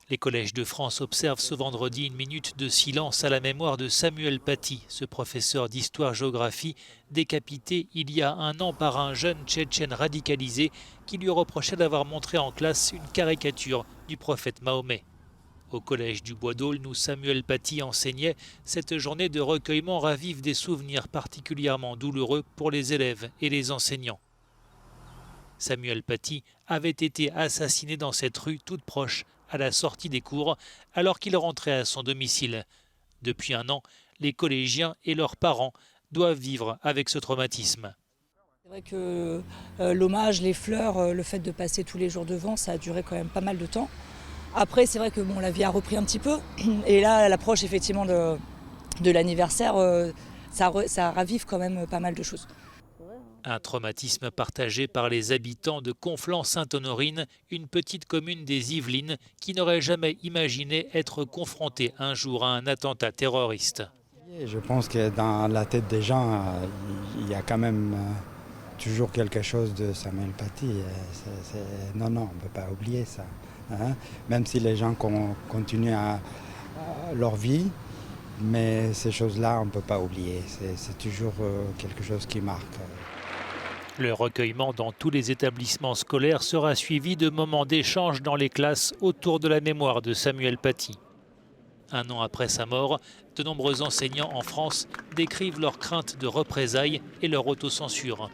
Les collèges de France observent ce vendredi une minute de silence à la mémoire de Samuel Paty, ce professeur d'histoire-géographie décapité il y a un an par un jeune tchétchène radicalisé qui lui reprochait d'avoir montré en classe une caricature du prophète Mahomet. Au collège du Bois d'Aulne où Samuel Paty enseignait, cette journée de recueillement ravive des souvenirs particulièrement douloureux pour les élèves et les enseignants. Samuel Paty avait été assassiné dans cette rue toute proche à la sortie des cours alors qu'il rentrait à son domicile. Depuis un an, les collégiens et leurs parents doivent vivre avec ce traumatisme. C'est vrai que l'hommage, les fleurs, le fait de passer tous les jours devant, ça a duré quand même pas mal de temps. Après, c'est vrai que bon, la vie a repris un petit peu. Et là, à l'approche effectivement de l'anniversaire, ça ravive quand même pas mal de choses. Un traumatisme partagé par les habitants de Conflans-Sainte-Honorine, une petite commune des Yvelines qui n'aurait jamais imaginé être confrontée un jour à un attentat terroriste. Je pense que dans la tête des gens, il y a quand même toujours quelque chose de Samuel Paty. Non, on ne peut pas oublier ça. Hein? Même si les gens continuent à leur vie, mais ces choses-là, on ne peut pas oublier. C'est toujours quelque chose qui marque. Le recueillement dans tous les établissements scolaires sera suivi de moments d'échange dans les classes autour de la mémoire de Samuel Paty. Un an après sa mort, de nombreux enseignants en France décrivent leur crainte de représailles et leur autocensure.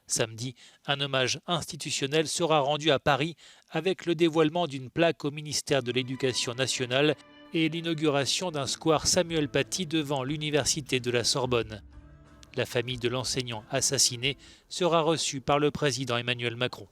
Samedi, un hommage institutionnel sera rendu à Paris avec le dévoilement d'une plaque au ministère de l'Éducation nationale et l'inauguration d'un square Samuel Paty devant l'université de la Sorbonne. La famille de l'enseignant assassiné sera reçue par le président Emmanuel Macron.